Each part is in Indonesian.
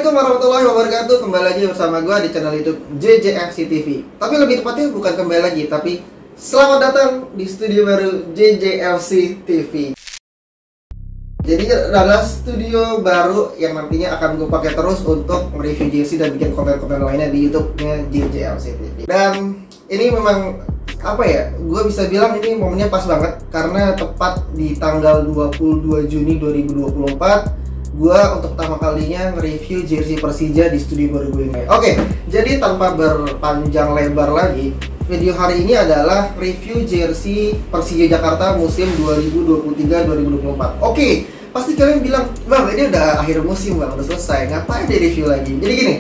Assalamualaikum warahmatullahi wabarakatuh. Kembali lagi bersama gue di channel YouTube JJFC TV. Tapi lebih tepatnya bukan kembali lagi, tapi selamat datang di studio baru JJFC TV. Jadi adalah studio baru yang nantinya akan gue pakai terus untuk mereview jersey dan bikin konten-konten lainnya di YouTube-nya JJFC TV. Dan ini memang apa ya? Gue bisa bilang ini momennya pas banget karena tepat di tanggal 22 Juni 2024. Gua untuk pertama kalinya nge-review jersey Persija di studio baru gue ini. Oke, jadi tanpa berpanjang lebar lagi, video hari ini adalah review jersey Persija Jakarta musim 2023-2024. Oke, pasti kalian bilang, "Bang, ini udah akhir musim, Bang, udah selesai. Ngapain di review lagi?" Jadi gini,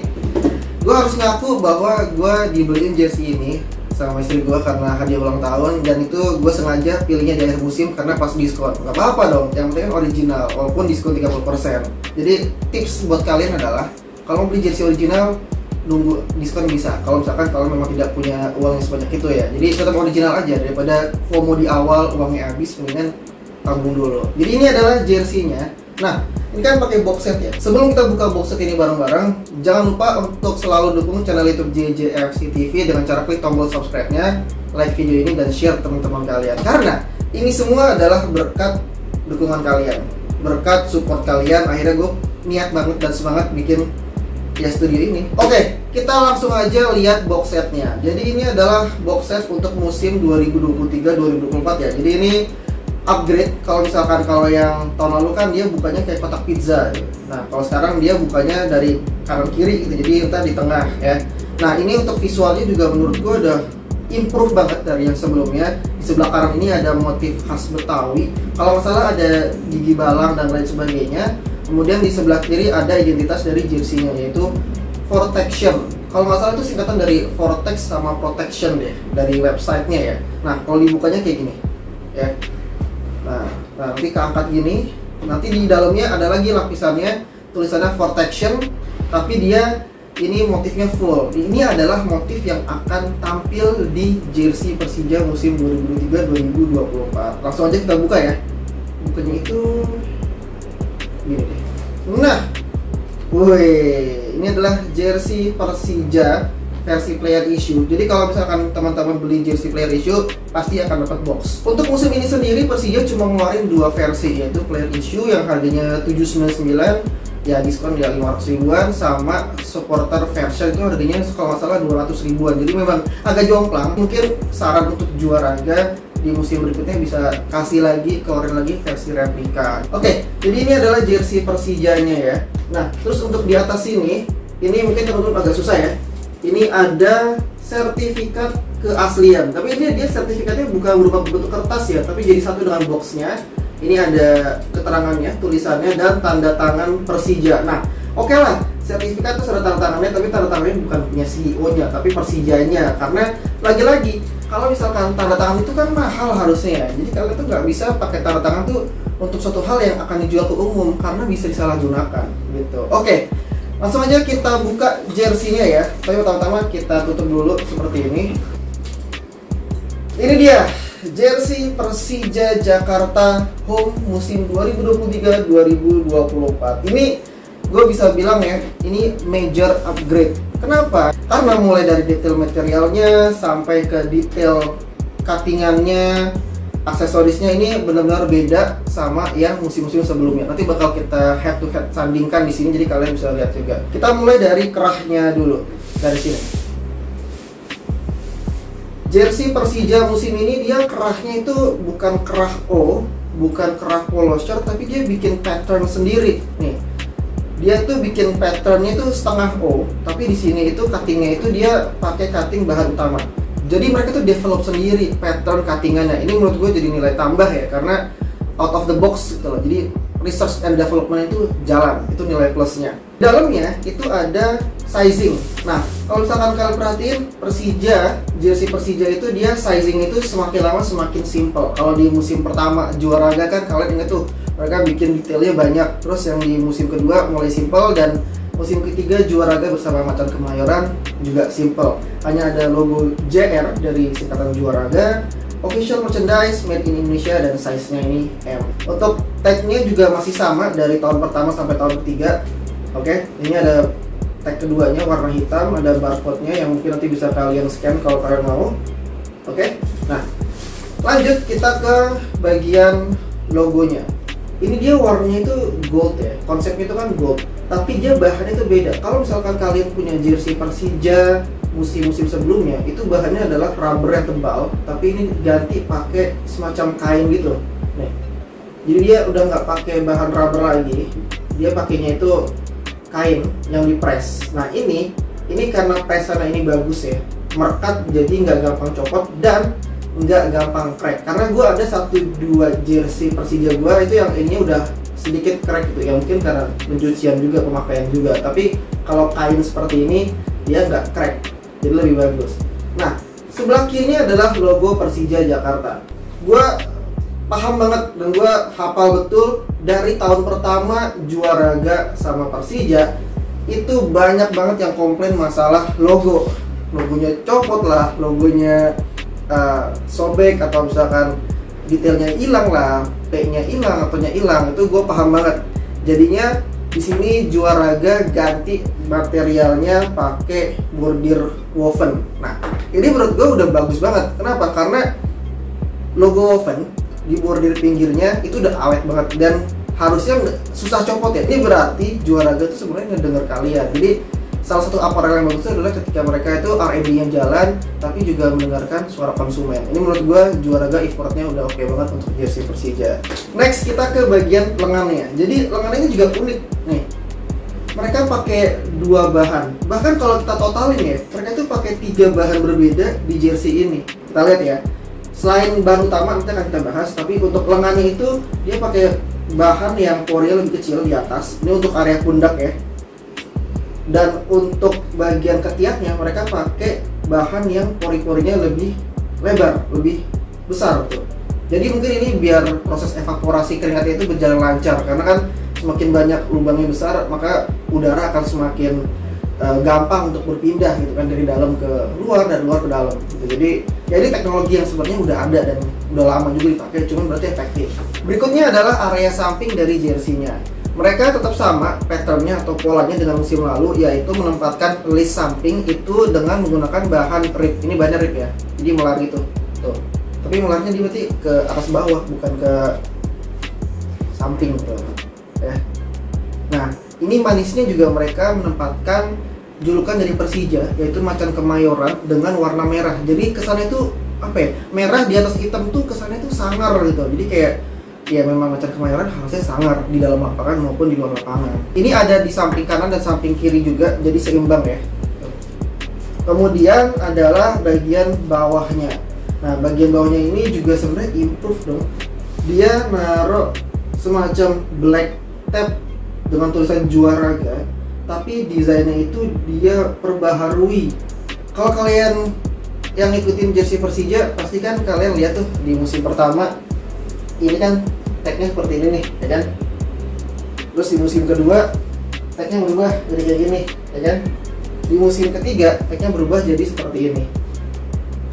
gua harus ngaku bahwa gua dibeliin jersey ini sama istri gue karena hadiah ulang tahun, dan itu gue sengaja pilihnya di akhir musim karena pas diskon. Gak apa-apa dong, yang penting kan original walaupun diskon 30%. Jadi tips buat kalian adalah kalau beli jersey original nunggu diskon bisa, kalau misalkan kalau memang tidak punya uang yang sebanyak itu ya. Jadi tetap original aja daripada FOMO di awal uangnya habis, mendingan tanggung dulu. Jadi ini adalah jersey-nya. Nah, ini kan pakai box set ya. Sebelum kita buka box set ini bareng-bareng, jangan lupa untuk selalu dukung channel YouTube JJFC TV dengan cara klik tombol subscribe-nya, like video ini, dan share teman-teman kalian. Karena ini semua adalah berkat dukungan kalian, berkat support kalian. Akhirnya gue niat banget dan semangat bikin ya studio ini. Oke, kita langsung aja lihat box setnya. Jadi ini adalah box set untuk musim 2023-2024 ya. Jadi ini upgrade. Kalau misalkan kalau yang tahun lalu kan dia bukanya kayak kotak pizza gitu. Nah, kalau sekarang dia bukanya dari kanan kiri gitu, jadi kita di tengah ya. Nah, ini untuk visualnya juga menurut gue udah improve banget dari yang sebelumnya. Di sebelah kanan ini ada motif khas Betawi, kalau nggak salah ada gigi balang dan lain sebagainya. Kemudian di sebelah kiri ada identitas dari jersey-nya, yaitu Protection. Kalau nggak salah itu singkatan dari Vortex sama Protection deh, dari websitenya ya. Nah, kalau dibukanya kayak gini ya. Nah, nanti keangkat gini, nanti di dalamnya ada lagi lapisannya, tulisannya Protection, tapi dia ini motifnya full. Ini adalah motif yang akan tampil di jersey Persija musim 2023-2024. Langsung aja kita buka ya. Bukanya itu gini deh. Nah, woi, ini adalah jersey Persija versi player issue. Jadi kalau misalkan teman-teman beli jersey player issue pasti akan dapat box. Untuk musim ini sendiri Persija cuma ngeluarin dua versi, yaitu player issue yang harganya 799 ya, diskon ya 500 ribuan, sama supporter version itu harganya kalau nggak salah 200 ribuan. Jadi memang agak jomplang. Mungkin saran untuk juaraga di musim berikutnya bisa kasih lagi, keluarin lagi versi replika. Oke, jadi ini adalah jersey Persijanya ya. Nah, terus untuk di atas ini mungkin teman-teman agak susah ya. Ini ada sertifikat keaslian, tapi ini dia sertifikatnya bukan berupa bentuk kertas ya, tapi jadi satu dengan boxnya. Ini ada keterangannya, tulisannya, dan tanda tangan Persija. Nah, oke lah, sertifikat itu ada tanda tangannya, tapi tanda tangannya bukan punya CEO-nya, tapi Persijanya. Karena lagi-lagi, kalau misalkan tanda tangan itu kan mahal harusnya ya. Jadi kalian tuh nggak bisa pakai tanda tangan tuh untuk suatu hal yang akan dijual ke umum, karena bisa disalahgunakan gitu. Oke. Langsung aja kita buka jersey-nya ya. Tapi pertama-tama kita tutup dulu seperti ini. Ini dia jersey Persija Jakarta home musim 2023-2024. Ini gue bisa bilang ya, ini major upgrade. Kenapa? Karena mulai dari detail materialnya sampai ke detail cuttingannya, aksesorisnya ini benar-benar beda sama yang musim-musim sebelumnya. Nanti bakal kita head to head sandingkan di sini, jadi kalian bisa lihat juga. Kita mulai dari kerahnya dulu, dari sini. Jersey Persija musim ini dia kerahnya itu bukan kerah O, bukan kerah polo shirt, tapi dia bikin pattern sendiri. Nih, dia tuh bikin patternnya itu setengah O, tapi di sini itu cuttingnya itu dia pakai cutting bahan utama. Jadi mereka tuh develop sendiri pattern cuttingannya. Ini menurut gue jadi nilai tambah ya, karena out of the box gitu loh. Jadi research and development itu jalan, itu nilai plusnya. Dalamnya itu ada sizing. Nah, kalau misalkan kalian perhatiin, jersey Persija itu dia sizing itu semakin lama semakin simple. Kalau di musim pertama juaraga kan kalian ingat tuh, mereka bikin detailnya banyak. Terus yang di musim kedua mulai simple, dan musim ketiga juaraga bersama Macan Kemayoran juga simple. Hanya ada logo JR dari singkatan juaraga, official merchandise made in Indonesia, dan size-nya ini M. Untuk tag-nya juga masih sama dari tahun pertama sampai tahun ketiga. Oke, ini ada tag keduanya warna hitam, ada barcode-nya yang mungkin nanti bisa kalian scan kalau kalian mau. Oke, nah lanjut kita ke bagian logonya. Ini dia warnanya itu gold ya, konsepnya itu kan gold, tapi dia bahannya itu beda. Kalau misalkan kalian punya jersey Persija musim-musim sebelumnya, itu bahannya adalah rubber yang tebal, tapi ini ganti pakai semacam kain gitu. Nih, jadi dia udah nggak pakai bahan rubber lagi, dia pakainya itu kain yang dipres. Nah ini karena presannya ini bagus ya, merekat jadi nggak gampang copot dan nggak gampang crack. Karena gue ada 1-2 jersey Persija gue itu yang ini udah sedikit crack gitu ya, mungkin karena pencucian juga, pemakaian juga. Tapi kalau kain seperti ini dia nggak crack, jadi lebih bagus. Nah sebelah kirinya adalah logo Persija Jakarta. Gue paham banget dan gue hafal betul dari tahun pertama juaraga sama Persija itu banyak banget yang komplain masalah logonya copot lah, logonya sobek atau misalkan detailnya hilang lah, P-nya hilang atau nya hilang. Itu gue paham banget. Jadinya di sini juaraga ganti materialnya pakai bordir woven. Nah ini menurut gue udah bagus banget. Kenapa? Karena logo woven di bordir pinggirnya itu udah awet banget dan harusnya susah copot ya. Ini berarti juaraga itu sebenarnya ngedenger kalian. Jadi salah satu aparel yang bagus adalah ketika mereka itu R&D-nya jalan tapi juga mendengarkan suara konsumen. Ini menurut gue juaraga effortnya udah oke banget untuk jersey Persija. Next kita ke bagian lengannya. Jadi lengannya juga unik nih. Mereka pakai 2 bahan. Bahkan kalau kita totalin ya, mereka itu pakai 3 bahan berbeda di jersey ini. Kita lihat ya. Selain bahan utama nanti akan kita bahas, tapi untuk lengannya itu dia pakai bahan yang porinya lebih kecil di atas. Ini untuk area pundak ya. Dan untuk bagian ketiaknya mereka pakai bahan yang pori-porinya lebih lebar, lebih besar tuh. Jadi mungkin ini biar proses evaporasi keringatnya itu berjalan lancar, karena kan semakin banyak lubangnya besar maka udara akan semakin gampang untuk berpindah gitu kan, dari dalam ke luar dan luar ke dalam gitu. Jadi ya ini teknologi yang sebenarnya udah ada dan udah lama juga dipakai, cuman berarti efektif. Berikutnya adalah area samping dari jersey-nya. Mereka tetap sama patternnya atau polanya dengan musim lalu, yaitu menempatkan list samping itu dengan menggunakan bahan rib. Ini bahannya rib ya, jadi melar gitu tuh. Tapi melarnya dia berarti ke atas bawah, bukan ke samping tuh ya. Nah ini manisnya juga mereka menempatkan julukan dari Persija, yaitu macan kemayoran dengan warna merah. Jadi kesannya itu apa ya, merah di atas hitam tuh kesannya itu sangar gitu. Jadi kayak ya memang macan kemayoran harusnya sangar di dalam lapangan maupun di luar lapangan. Ini ada di samping kanan dan samping kiri juga, jadi seimbang ya. Kemudian adalah bagian bawahnya. Nah bagian bawahnya ini juga sebenarnya improve dong. Dia naruh semacam black tab dengan tulisan juaraga, tapi desainnya itu dia perbaharui. Kalau kalian yang ngikutin jersey Persija pasti kan kalian lihat tuh di musim pertama ini kan tagnya seperti ini nih ya kan. Terus di musim kedua tagnya berubah jadi kayak gini ya kan. Di musim ketiga tagnya berubah jadi seperti ini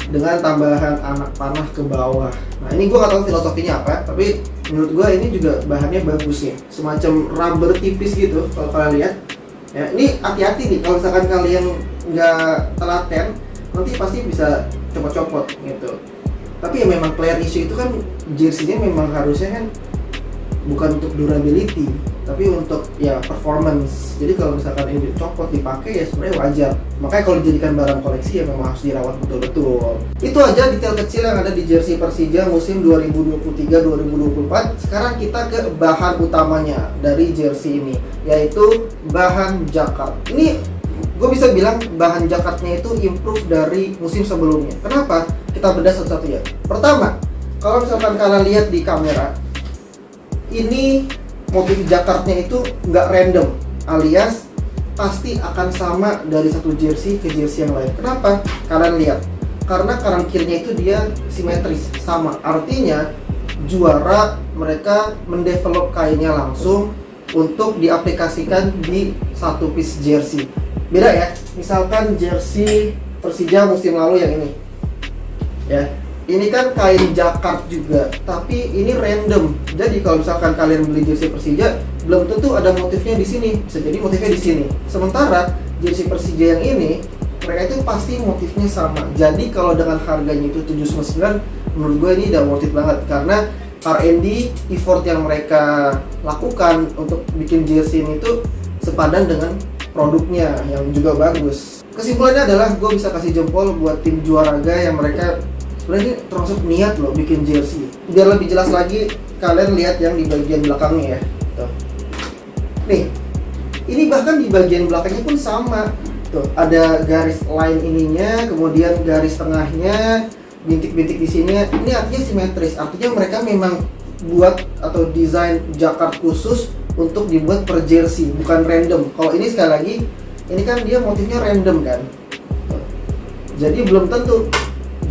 dengan tambahan anak panah ke bawah. Nah ini gue gak tahu filosofinya apa, tapi menurut gue ini juga bahannya bagus ya, semacam rubber tipis gitu kalau kalian lihat ya. Ini hati-hati nih kalau misalkan kalian nggak telaten nanti pasti bisa copot-copot gitu. Tapi ya memang player issue itu kan jersey-nya memang harusnya kan bukan untuk durability tapi untuk ya performance. Jadi kalau misalkan ini dicopot dipakai ya sebenarnya wajar. Makanya kalau dijadikan barang koleksi ya memang harus dirawat betul-betul. Itu aja detail kecil yang ada di jersey Persija musim 2023-2024. Sekarang kita ke bahan utamanya dari jersey ini, yaitu bahan jacquard. Ini gue bisa bilang bahan jacquardnya itu improve dari musim sebelumnya. Kenapa? Kita bedah satu-satu ya. Pertama, kalau misalkan kalian lihat di kamera, ini motif jacquardnya itu nggak random, alias pasti akan sama dari satu jersey ke jersey yang lain. Kenapa? Kalian lihat, karena kanan kirinya itu dia simetris, sama. Artinya juara mereka mendevelop kainnya langsung untuk diaplikasikan di satu piece jersey. Beda ya, misalkan jersey Persija musim lalu yang ini ya, ini kan kain jacquard juga, tapi ini random. Jadi kalau misalkan kalian beli jersey Persija, belum tentu ada motifnya di sini, bisa jadi motifnya di sini. Sementara jersey Persija yang ini mereka itu pasti motifnya sama. Jadi kalau dengan harganya itu 799, menurut gue ini udah worth it banget karena R&D effort yang mereka lakukan untuk bikin jersey ini tuh sepadan dengan produknya yang juga bagus. Kesimpulannya adalah gue bisa kasih jempol buat tim Juaraga yang mereka sebenarnya termasuk niat loh bikin jersey. Biar lebih jelas lagi, kalian lihat yang di bagian belakangnya ya. Tuh. Nih, ini bahkan di bagian belakangnya pun sama. Tuh, ada garis line ininya, kemudian garis tengahnya, bintik-bintik di sini. Ini artinya simetris. Artinya mereka memang buat atau desain jacquard khusus untuk dibuat per jersey, bukan random. Kalau ini sekali lagi, ini kan dia motifnya random kan. Tuh. Jadi belum tentu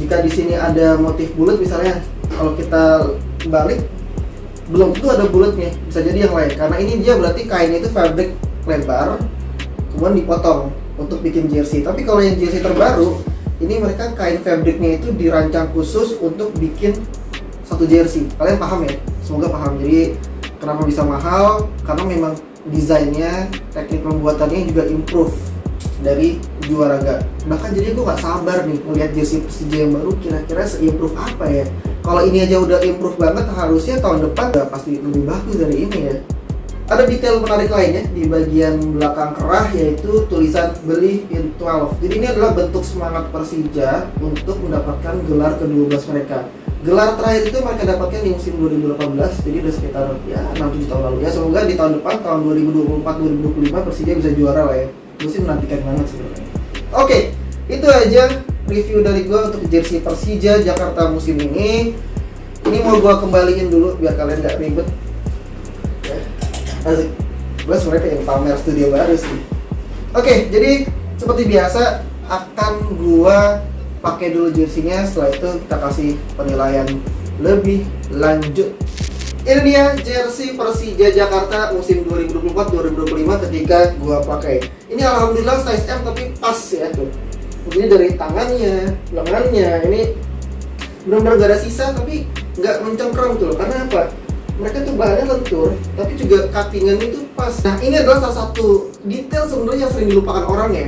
jika di sini ada motif bulat misalnya, kalau kita balik belum tentu ada bulatnya, bisa jadi yang lain karena ini dia berarti kainnya itu fabric lebar kemudian dipotong untuk bikin jersey. Tapi kalau yang jersey terbaru ini mereka kain fabricnya itu dirancang khusus untuk bikin satu jersey. Kalian paham ya? Semoga paham. Jadi kenapa bisa mahal? Karena memang desainnya, teknik pembuatannya juga improve dari Juaraga. Bahkan jadi gue gak sabar nih melihat jersey Persija yang baru kira-kira se-improve apa ya. Kalau ini aja udah improve banget, harusnya tahun depan udah pasti lebih bagus dari ini ya. Ada detail menarik lainnya di bagian belakang kerah, yaitu tulisan Believe in 12. Jadi ini adalah bentuk semangat Persija untuk mendapatkan gelar ke-12 mereka. Gelar terakhir itu mereka dapatkan di musim 2018, jadi udah sekitar ya 6-7 tahun lalu ya. Semoga di tahun depan, tahun 2024-2025 Persija bisa juara lah ya. Gue sih menantikan banget sebenarnya. Oke, itu aja review dari gue untuk jersey Persija Jakarta musim ini. Ini mau gue kembaliin dulu biar kalian gak ribet. Asik. Gue sebenarnya pengen pamer studio baru sih. Oke, jadi seperti biasa akan gue pakai dulu jersinya. Setelah itu kita kasih penilaian lebih lanjut. Ini dia jersey Persija Jakarta musim 2024-2025 ketika gue pakai. Ini alhamdulillah size M tapi pas ya tuh. Ini dari tangannya, lengannya, ini benar-benar gak ada sisa tapi nggak mencengkram tuh. Karena apa? Mereka tuh bahannya lentur, tapi juga cuttingan itu pas. Nah ini adalah salah satu detail sebenarnya yang sering dilupakan orang ya,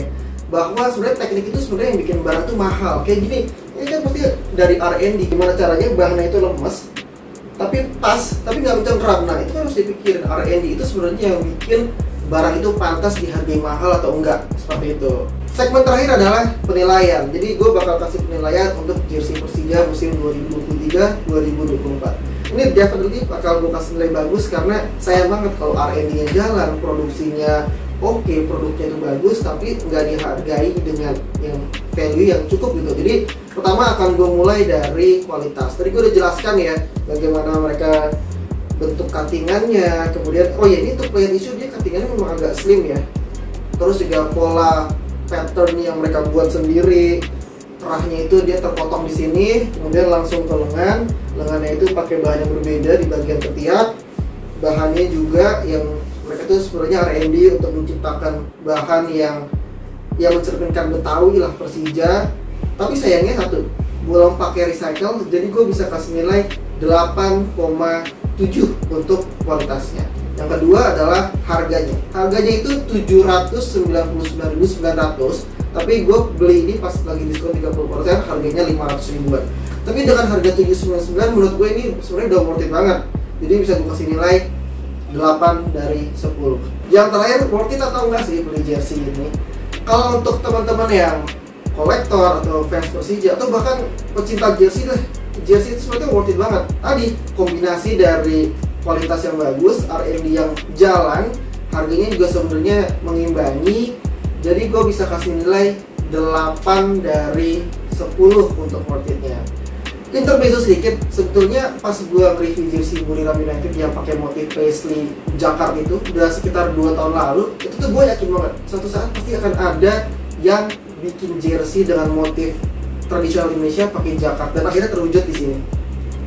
bahwa sebenarnya teknik itu sebenarnya yang bikin barang tuh mahal. Kayak gini, ini kan pasti dari R&D. Gimana caranya bahannya itu lemes, tapi pas, tapi nggak mencengkram. Nah itu kan harus dipikirin. R&D itu sebenarnya yang bikin barang itu pantas dihargai mahal atau enggak, seperti itu. Segmen terakhir adalah penilaian. Jadi gue bakal kasih penilaian untuk jersey Persija musim 2023-2024. Ini definitely bakal gue kasih nilai bagus karena sayang banget kalau R&D-nya jalan, produksinya oke, produknya itu bagus, tapi nggak dihargai dengan yang value yang cukup gitu. Jadi pertama akan gue mulai dari kualitas. Tadi gue udah jelaskan ya bagaimana mereka bentuk cuttingannya, kemudian oh ya ini untuk player issue dia cuttingannya memang agak slim ya. Terus juga pola pattern yang mereka buat sendiri, kerahnya itu dia terpotong di sini, kemudian langsung ke lengan. Lengannya itu pakai bahan yang berbeda di bagian ketiak. Bahannya juga yang mereka itu sebenarnya R&D untuk menciptakan bahan yang mencerminkan Betawi lah Persija. Tapi sayangnya satu, belum pakai recycle, jadi gue bisa kasih nilai 8,7 untuk kualitasnya. Yang kedua adalah harganya. Harganya itu 799.900. Tapi gue beli ini pas lagi diskon 30%, harganya 500 ribuan. Tapi dengan harga 799 menurut gue ini sebenarnya udah worth it banget. Jadi bisa gue kasih nilai 8 dari 10. Yang terakhir, worth it atau enggak sih beli jersey ini? Kalau untuk teman-teman yang kolektor atau fans Persija atau bahkan pecinta jersey lah, jersey itu sebenarnya worth it banget. Tadi kombinasi dari kualitas yang bagus, R&D yang jalan, harganya juga sebenarnya mengimbangi. Jadi gue bisa kasih nilai 8 dari 10 untuk worth it-nya. Intermezzo sedikit, sebetulnya pas gue review jersey Buriram United yang pakai motif paisley jacquard itu udah sekitar 2 tahun lalu, itu tuh gue yakin banget suatu saat pasti akan ada yang bikin jersey dengan motif tradisional Indonesia pakai jacquard, dan akhirnya terwujud di sini.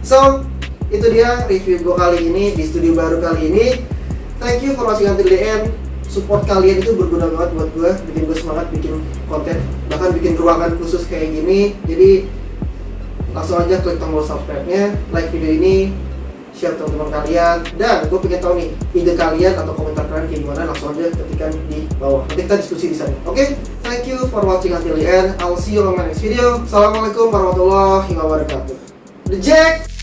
So, itu dia review gue kali ini di studio baru kali ini. Thank you for watching until the end. Support kalian itu berguna banget buat gue, bikin gue semangat bikin konten, bahkan bikin ruangan khusus kayak gini. Jadi langsung aja klik tombol subscribe-nya, like video ini, share teman-teman kalian. Dan gue pengen tahu nih ide kalian atau komentar kalian kayak gimana, langsung aja ketikkan di bawah. Nanti kita diskusi di sana. Oke? Thank you for watching until the end. I'll see you on my next video. Assalamualaikum warahmatullahi wabarakatuh. The Jack.